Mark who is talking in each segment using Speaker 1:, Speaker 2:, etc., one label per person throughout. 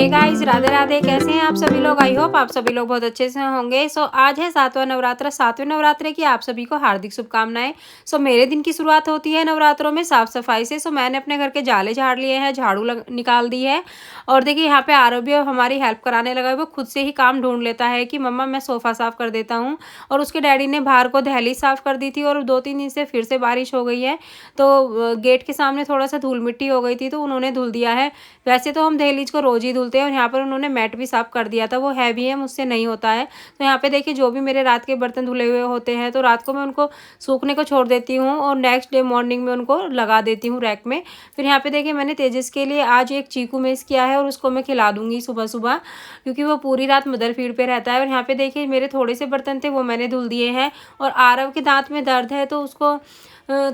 Speaker 1: Guys, Radhe Radhe. कैसे हैं आप सभी लोग? आई होप आप सभी लोग बहुत अच्छे से होंगे। आज है सातवां नवरात्र। सातवें नवरात्रे की आप सभी को हार्दिक शुभकामनाएं। मेरे दिन की शुरुआत होती है नवरात्रों में साफ सफाई से। मैंने अपने घर के जाले झाड़ लिए हैं, झाड़ू निकाल दी है। और देखिए यहाँ पे आरव हमारी हेल्प कराने लगा है। वो खुद से ही काम ढूंढ लेता है कि मम्मा मैं सोफा साफ कर देता हूँ। और उसके डैडी ने बाहर को दहलीज साफ कर दी थी और 2-3 दिन से फिर से बारिश हो गई है, तो गेट के सामने थोड़ा सा धूल मिट्टी हो गई थी, तो उन्होंने धुल दिया है। वैसे तो हम दहलीज को रोज ही धुलते हैं और यहाँ पर उन्होंने मैट भी साफ कर दिया था। वो हैवी है, मुझसे नहीं होता है। तो यहाँ पे देखिए जो भी मेरे रात के बर्तन धुले हुए होते हैं तो रात को मैं उनको सूखने को छोड़ देती हूँ और नेक्स्ट डे मॉर्निंग में उनको लगा देती हूँ रैक में। फिर यहाँ पे देखिए मैंने तेजस के लिए आज एक चीकू मेस किया है और उसको मैं खिला दूंगी सुबह सुबह, क्योंकि वो पूरी रात मदर फीड पे रहता है। और यहाँ पे देखिए मेरे थोड़े से बर्तन थे वो मैंने धुल दिए हैं। और आरव के दांत में दर्द है तो उसको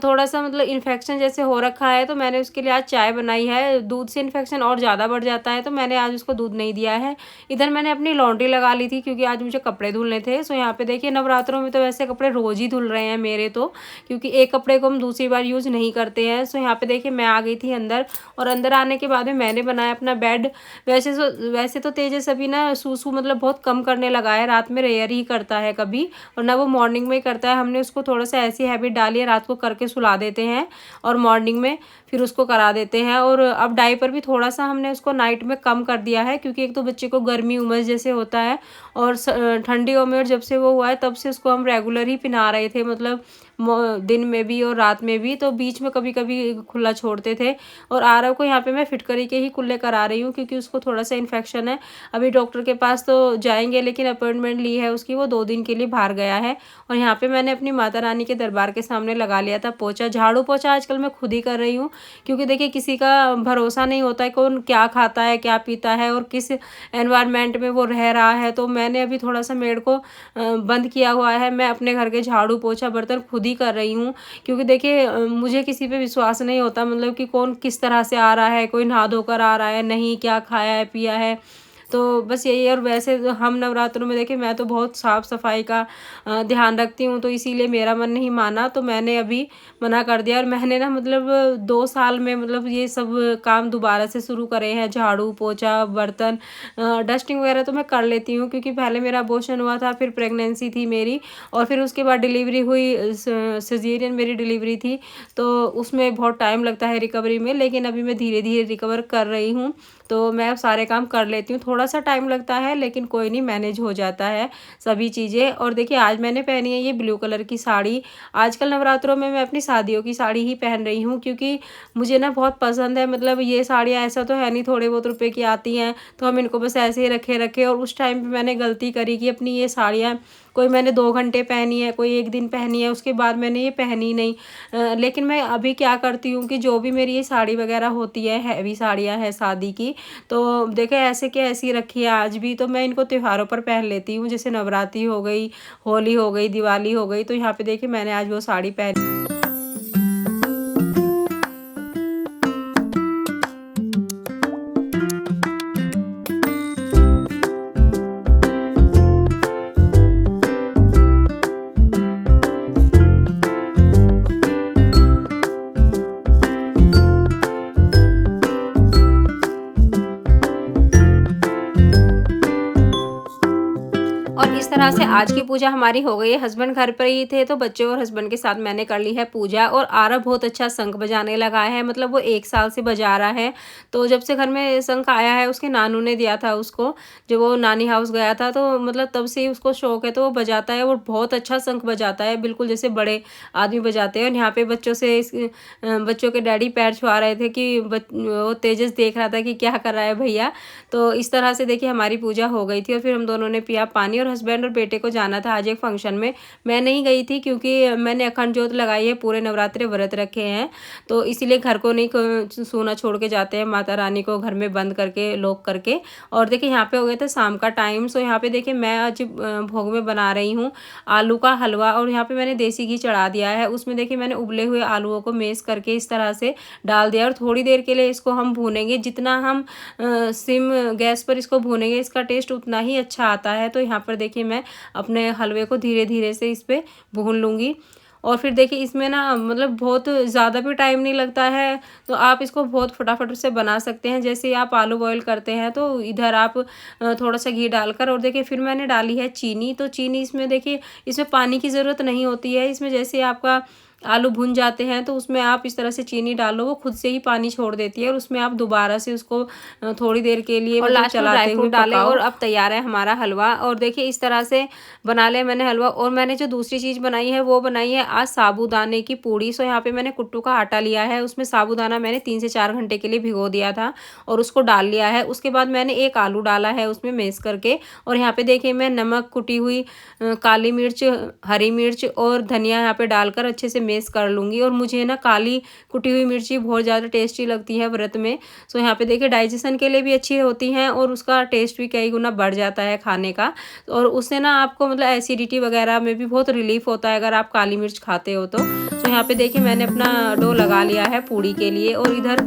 Speaker 1: थोड़ा सा मतलब इन्फेक्शन जैसे हो रखा है, तो मैंने उसके लिए आज चाय बनाई है। दूध से इन्फेक्शन और ज़्यादा बढ़ जाता है तो मैंने आज उसको दूध नहीं दिया है। इधर मैंने अपनी लॉन्ड्री लगा ली थी क्योंकि आज मुझे कपड़े धुलने थे। यहाँ पे देखिए नवरात्रों में तो वैसे कपड़े रोज़ ही धुल रहे हैं मेरे तो, क्योंकि एक कपड़े को हम दूसरी बार यूज़ नहीं करते हैं। यहाँ पे देखिए मैं आ गई थी अंदर और अंदर आने के बाद में मैंने बनाया अपना बेड। वैसे तो तेजस अभी ना सूसू मतलब बहुत कम करने लगा है, रात में रेयर ही करता है कभी, और ना वो मॉर्निंग में ही करता है। हमने उसको थोड़ा सा ऐसी हैबिट डाली है, रात को करके सुला देते हैं और मॉर्निंग में फिर उसको करा देते हैं। और अब डायपर भी थोड़ा सा हमने उसको नाइट में कम कर दिया है, क्योंकि एक तो बच्चे को गर्मी उमस जैसे होता है और ठंडियों में, और जब से वो हुआ है तब से उसको हम रेगुलर ही पिला रहे थे, मतलब दिन में भी और रात में भी। तो बीच में कभी कभी खुला छोड़ते थे। और आरव को यहाँ पे मैं फिटकरी के ही कुल्ले करा रही हूँ क्योंकि उसको थोड़ा सा इन्फेक्शन है। अभी डॉक्टर के पास तो जाएंगे, लेकिन अपॉइंटमेंट ली है उसकी, वो 2 दिन के लिए बाहर गया है। और यहाँ पे मैंने अपनी माता रानी के दरबार के सामने लगा लिया था पोछा। झाड़ू पोछा आजकल मैं खुद ही कर रही हूँ, क्योंकि देखिए किसी का भरोसा नहीं होता है कौन क्या खाता है क्या पीता है और किस एनवायरनमेंट में वो रह रहा है। तो मैंने अभी थोड़ा सा मेड को बंद किया हुआ है। मैं अपने घर के झाड़ू पोछा बर्तन खुद ही कर रही हूँ, क्योंकि देखिए मुझे किसी पे विश्वास नहीं होता, मतलब कि कौन किस तरह से आ रहा है, कोई नहा धोकर आ रहा है नहीं, क्या खाया है पिया है। तो बस यही है। और वैसे तो हम नवरात्रों में देखिए मैं तो बहुत साफ़ सफाई का ध्यान रखती हूँ, तो इसीलिए मेरा मन नहीं माना तो मैंने अभी मना कर दिया। और मैंने ना मतलब 2 साल में मतलब ये सब काम दोबारा से शुरू करे हैं, झाड़ू पोछा बर्तन डस्टिंग वगैरह तो मैं कर लेती हूँ, क्योंकि पहले मेरा अबॉर्शन हुआ था, फिर प्रेगनेंसी थी मेरी, और फिर उसके बाद डिलीवरी हुई, सिजेरियन मेरी डिलीवरी थी। तो उसमें बहुत टाइम लगता है रिकवरी में, लेकिन अभी मैं धीरे धीरे रिकवर कर रही हूँ, तो मैं अब सारे काम कर लेती हूँ। थोड़ा सा टाइम लगता है लेकिन कोई नहीं, मैनेज हो जाता है सभी चीज़ें। और देखिए आज मैंने पहनी है ये ब्लू कलर की साड़ी। आजकल नवरात्रों में मैं अपनी शादियों की साड़ी ही पहन रही हूँ, क्योंकि मुझे ना बहुत पसंद है। मतलब ये साड़ियाँ ऐसा तो है नहीं थोड़े बहुत रुपए की आती हैं तो हम इनको बस ऐसे ही रखे। और उस टाइम पे मैंने गलती करी कि अपनी ये साड़ियाँ कोई मैंने 2 घंटे पहनी है, कोई 1 दिन पहनी है, उसके बाद मैंने ये पहनी नहीं। लेकिन मैं अभी क्या करती हूँ कि जो भी मेरी ये साड़ी वगैरह होती है, हैवी साड़ियाँ हैं शादी की, तो देखे ऐसे के ऐसी रखी है आज भी, तो मैं इनको त्योहारों पर पहन लेती हूँ। जैसे नवरात्रि हो गई, होली हो गई, दिवाली हो गई, तो यहाँ पे देखिए मैंने आज वो साड़ी पहनी। और इस तरह से आज की पूजा हमारी हो गई है। हस्बैंड घर पर ही थे तो बच्चों और हस्बैंड के साथ मैंने कर ली है पूजा। और आरव बहुत अच्छा शंख बजाने लगा है, मतलब वो 1 साल से बजा रहा है। तो जब से घर में शंख आया है उसके नानू ने दिया था उसको, जब वो नानी हाउस गया था, तो मतलब तब से ही उसको शौक है, तो वो बजाता है और बहुत अच्छा शंख बजाता है, बिल्कुल जैसे बड़े आदमी बजाते हैं। और यहाँ पे बच्चों के डैडी पैर छुआ रहे थे कि वो तेजस देख रहा था कि क्या कर रहा है भैया। तो इस तरह से देखिए हमारी पूजा हो गई थी और फिर हम दोनों ने पिया पानी। और हस्बैंड और बेटे को जाना था आज एक फंक्शन में, मैं नहीं गई थी क्योंकि मैंने अखंड ज्योत लगाई है, पूरे नवरात्रे व्रत रखे हैं, तो इसीलिए घर को नहीं सोना छोड़ के जाते हैं, माता रानी को घर में बंद करके लॉक करके। और देखिए यहाँ पे हो गया था शाम का टाइम। यहाँ पे देखिए मैं आज भोग में बना रही हूँ आलू का हलवा, और यहाँ पे मैंने देसी घी चढ़ा दिया है। उसमें देखिए मैंने उबले हुए आलूओं को मेश करके इस तरह से डाल दिया और थोड़ी देर के लिए इसको हम भूनेंगे। जितना हम सिम गैस पर इसको भूनेंगे इसका टेस्ट उतना ही अच्छा आता है। तो यहाँ पर देखिए मैं अपने हलवे को धीरे धीरे से इस पर भून लूँगी। और फिर देखिए इसमें ना मतलब बहुत ज़्यादा भी टाइम नहीं लगता है, तो आप इसको बहुत फटाफट से बना सकते हैं। जैसे आप आलू बॉयल करते हैं तो इधर आप थोड़ा-सा घी डालकर और देखिए फिर मैंने डाली है चीनी, तो चीनी इसमें देखिए इसमें पानी की ज़रूरत नहीं होती है। इसमें जैसे आपका आलू भुन जाते हैं तो उसमें आप इस तरह से चीनी डालो, वो खुद से ही पानी छोड़ देती है और उसमें आप दोबारा से उसको थोड़ी देर के लिए
Speaker 2: और
Speaker 1: मतलब
Speaker 2: लास्ट में ड्राई
Speaker 1: चलाते हुए
Speaker 2: फ्रूट डालें
Speaker 1: पकाओ।
Speaker 2: और अब तैयार है हमारा हलवा। और देखिए इस तरह से बना लिया मैंने हलवा। और मैंने जो दूसरी चीज़ बनाई है वो बनाई है आज साबूदाने की पूड़ी। सो यहाँ पे मैंने कुट्टू का आटा लिया है, उसमें साबूदाना मैंने 3 से 4 घंटे के लिए भिगो दिया था और उसको डाल लिया है। उसके बाद मैंने एक आलू डाला है उसमें मैश करके, और यहाँ पे देखिए मैं नमक, कुटी हुई काली मिर्च, हरी मिर्च और धनिया यहाँ पे डालकर अच्छे से मैश कर लूँगी। और मुझे ना काली कुटी हुई मिर्ची बहुत ज़्यादा टेस्टी लगती है व्रत में। सो यहाँ पे देखिए डाइजेशन के लिए भी अच्छी होती हैं और उसका टेस्ट भी कई गुना बढ़ जाता है खाने का। और उससे ना आपको मतलब एसिडिटी वगैरह में भी बहुत रिलीफ होता है अगर आप काली मिर्च खाते हो तो। सो यहाँ पे देखिए मैंने अपना डो लगा लिया है पूड़ी के लिए। और इधर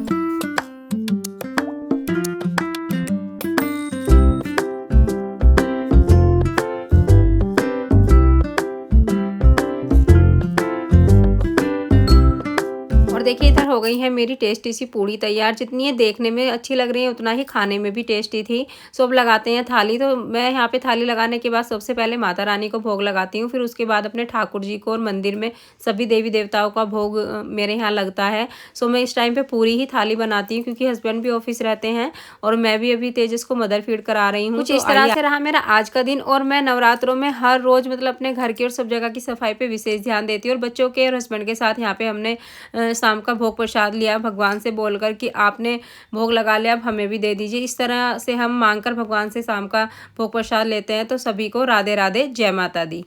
Speaker 2: और देखिए इधर हो गई है मेरी टेस्टी सी पूड़ी तैयार। जितनी ये देखने में अच्छी लग रही है उतना ही खाने में भी टेस्टी थी। सो अब लगाते हैं थाली। तो मैं यहाँ पे थाली लगाने के बाद सबसे पहले माता रानी को भोग लगाती हूँ, फिर उसके बाद अपने ठाकुर जी को, और मंदिर में सभी देवी देवताओं का भोग मेरे यहाँ लगता है। सो मैं इस टाइम पे पूरी ही थाली बनाती हूँ क्योंकि हस्बैंड भी ऑफिस रहते हैं और मैं भी अभी तेजस को मदर फीड करा रही हूँ।
Speaker 1: कुछ
Speaker 2: तो
Speaker 1: इस तरह
Speaker 2: आइए
Speaker 1: से रहा मेरा आज का दिन। और मैं नवरात्रों में हर रोज़ मतलब अपने घर की और सब जगह की सफाई पे विशेष ध्यान देती हूँ। और बच्चों के और हस्बैंड के साथ यहाँ पे हमने शाम का भोग प्रसाद लिया भगवान से बोलकर कि आपने भोग लगा लिया, अब हमें भी दे दीजिए। इस तरह से हम मांगकर भगवान से शाम का भोग प्रसाद लेते हैं। तो सभी को राधे राधे, जय माता दी।